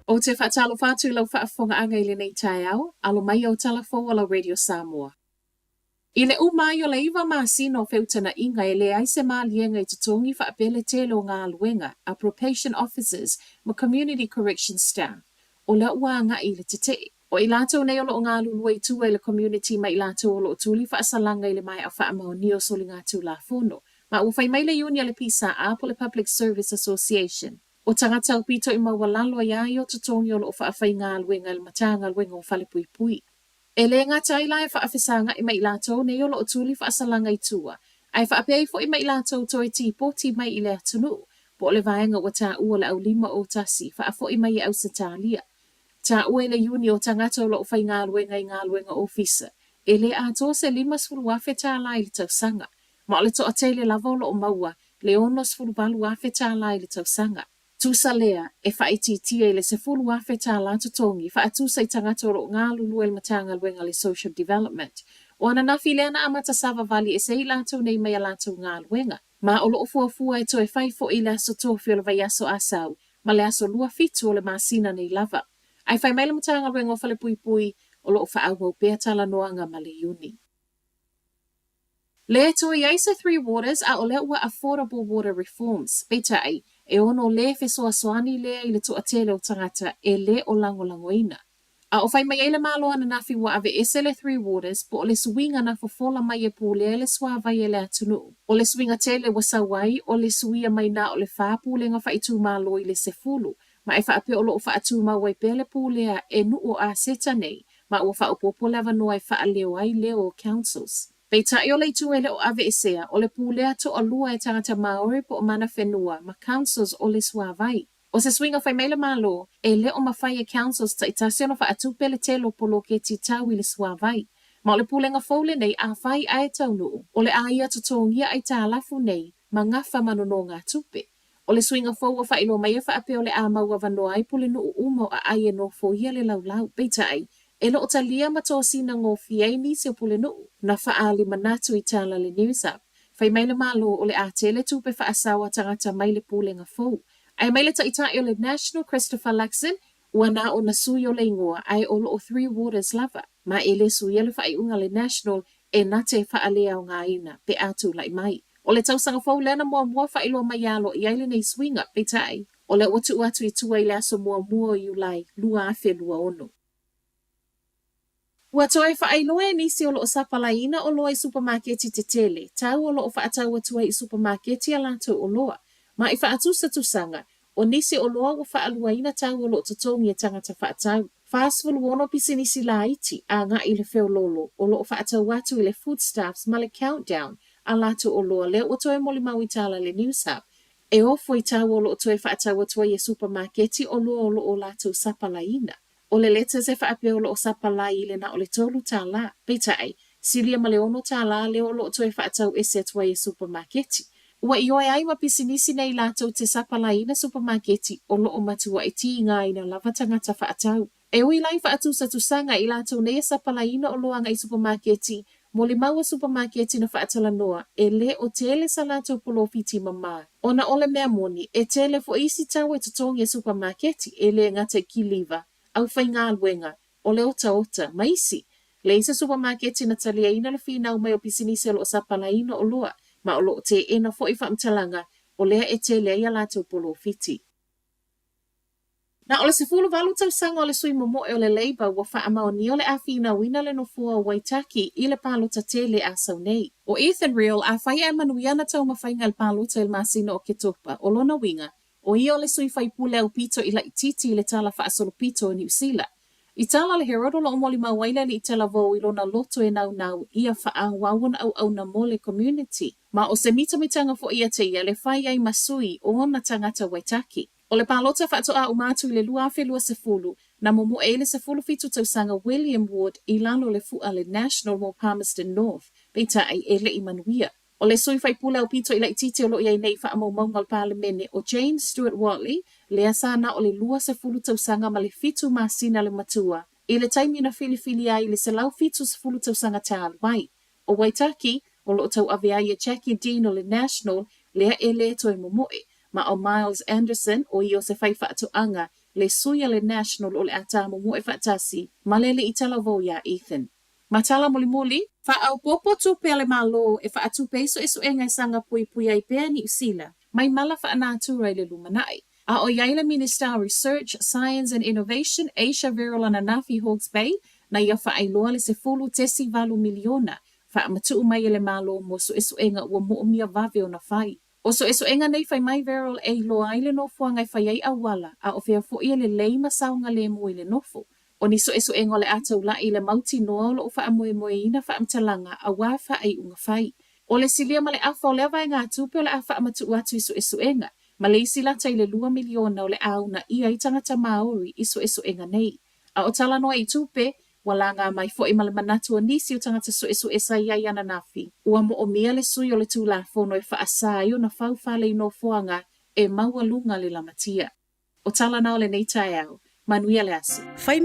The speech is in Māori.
O te whaatalo whātu lau whaafonga anga i le nei tai au, alo mai au talafo ala Radio Samoa. I le umai o le iwa māsino whiutana inga e le aise mālienga i tutongi whaapele telo ngā aluenga, a probation officers ma community correction staff. O le ua nga i le te. O i lātou nei olo o ngā lulua i tua i le community ma i lātou olo o tuli whaasalanga i le mai a whaamao nio soli ngā tū la fono. Ma uwhai mai le unia le pisa a po le Public Service Association. O tangata o pito i mawalalo ia i o tutongi olo o whaafai ngā aluenga il matanga aluenga o whale pui pui. E le ngā taila e whaafisanga i mai lātou nei olo o tuli whaasalanga i tua. Ai whaapei fo i mai lātou toi ti poti mai i le atunu. Po le vaenga o tā ua le au lima o tasi whaafo i mai i au satalia. Tā ua le uni o tangata olo o whai ngā aluenga ofisa. E le ato se lima sfuru wafe tā lai le tau sanga. Ma o le to a teile lava olo o maua, le ono sfuru walu wafe tā lai le tau sanga. Tusa lea, e whaititia le se fulu afe tā la tutongi, whaatusa i tangata oro ngā lulu el matanga luenga le social development. O ana nafi lea na amata sava vali e se i lātou nei mai a lātou ngā luenga. Ma o loo fuafua e to e whaifo i le aso tofi o le vai aso asau, ma le aso lua fitu o le masina nei lava. Ai whai mai le matanga luenga o whale pui pui, o loo whaau pēa tala noanga ma le uni. Le to i aisa Three Waters a o le ua affordable water reforms. Peitai, e ono le fesoa soani le i le toa tele o tangata e le o langolangoina. A o whai mai eile malo ana nafi wa ave ese le Three Waters po o le suinga na fofola mai e pū le swa vai e le atunu. O le suinga tele wa sawai o le suia mai na o le whāpū le nga whaitu malo i le sefulu. Ma e whaape o lo o whaatu maua i pele pū lea e nu o a seta nei. Ma o whaapopo lava noa e wha leo ai leo councils. Pei tai o le tuele o ave esea, o le pūlea to o lua e tangata Maori po o mana whenua, ma councils o le suavai. O se swinga whai meile malo, e le o mawhai e councils ta itase ono wha atupele telo polo ke ti tau i le suavai. Ma o le pūlenga fōle nei a whai ae taunu, o le aia tutongia ai tā lafu nei, ma ngafa manono ngā tupe. O le swinga fōua wha ilo mai e wha ape o le a maua vanoa ai pule nuu umo a aie no fōia le laulau. Pei tai, e lo o talia matosi na ngō fiei nisi o pule nuu. Na whaali manatu i tāla le news up. Whai meile malo o le ātele tupe whaasawa tangata mai le pūlenga fōu. Ai meile ta itai o le National Christopher Luxon, ua nā o na sui o le ingoa ai o lo o Three Waters lava. Ma e le sui le whai unga le National e nate whaalea o ngā ina pe atu lai mai. O le tausanga fōu lena mua whailo mai alo i aile nei swing up pe tai. O le otu atu i tua i le aso mua i ulai lua afe lua ono. Ua toe whaailoa e nisi o loo sapalaina o loa i supermarketi te tele. Tau o loo whaatau atua i supermarketi a lātou o loa. Ma i whaatusa tusanga, o nisi o loa o whaaluaina tau o loo tutongi e tangata whaatau. Whaasfulu ono pisi nisi la iti a ngā i le wheo lolo o loo whaatau atu i le foodstuffs ma le countdown a lātou o loa leo o toe moli mau i tāla le news hub. E ofo i tau o loo toe whaatau atua i supermarketi o loa o loo lātou sapalaina. O le letters e whaape o loo sapalai i le na o le tolu tā la. Pei tai, silia ma le ono tā la leo o loo toe whaatau ese atua i supermarketi. Ua i oe ai mapisi nisi nei lātou te sapalai na supermarketi o loo matua i ti ngā ina lava tangata whaatau. E ui lai whaatusa tusanga i lātou nei sapalai na o loanga i supermarketi, mo le maua supermarketi na whaatala noa, e le o tele sa lātou polofiti mama. Ona ole mea moni, e tele fo isi tau e tutongi e supermarketi, e le ngata kiliva. Au whai ngā luenga, o leo taota, maisi. Le isa supermarketi na talia ina le whinau mai o pisinisi o loo sapalaina o loa, ma o loo te ena fo i whaamtalanga, o lea e te lea lātou polo fiti. Na o le sefulu walu tau sanga o le sui momo e o le leiba wa whaamao ni o le a whinau ina le no fua o Waitaki i le palota tele a sau nei. O Ethan Real a whai e manuiana tau mawhainga le palota il masina o Ketopa, o lona winga, o i o le sui whai pule au pito i la ititi le tala whaasolo pito o New Zealand. I tala le herodo lo omoli mawaila li i tala vo i lona loto e nau ia wha wawana au na mole community. Ma o se mitamitanga fo ia te ia le whai ai masui o ona tangata Waitaki. O le palota whaato a umatu i le lua whelua sefulu, na momo e le sefulu fitu tausanga William Ward i lalo le fua le National mo Palmerston North, beita ai e le i manuia. O le sui whai pula o pito i la ititi o lo iai nei wha amau maunga le palemene o Jane Stewart Watley, le asana o le lua sefulu tausanga ma le fitu masina le matua, i le taimina filifili ai le selau fitu sefulu tausanga tālu mai. O Waitaki, o lo tau aveai e Jackie Dean o le National, lea e le toi momoe, ma o Miles Anderson o i o se whai whaatoanga le suia le national o le atamu mo e whaatasi, malele I tala vo ya Ethan. Matala muli, whaau popo tupe ale malo e whaatupe iso e sanga pui ai pēr ni usila, mai mala whaanātura I le lumanai. A o yaila Minister of Research, Science and Innovation, Asia Virulana Nafi Hawke's Bay, na ia whaailoa le se fulu tesi valu miliona, whaamatu mai le malo mo suesuenga ua moomia vave o na whai. O suesuenga nei whai mai Virul e loa ai le nofo ngai whai ai awala, a o whea fo ia le leima saunga le mo I le nofo. O ni suesuenga o le atau la I le mauti noa o lo wha moe ina wha amtalanga a wā wha ai unga whai. O le silia ma le awha o le awai ngā tupe o le awha amatu atu I suesuenga, ma le isi lata I le 2 miliona o le au na ia I tangata Maori I suesuenga nei. A o tala noa I tupe, wala ngā mai fo I malamanatu o nisi o tangata suesua iai ana nafi. Ua mo o mea le sui o le tūla fono e whaasai o na whauwhale I no foanga e maua lunga le lamatia. O tala na o le nei tai au, manuia le asu.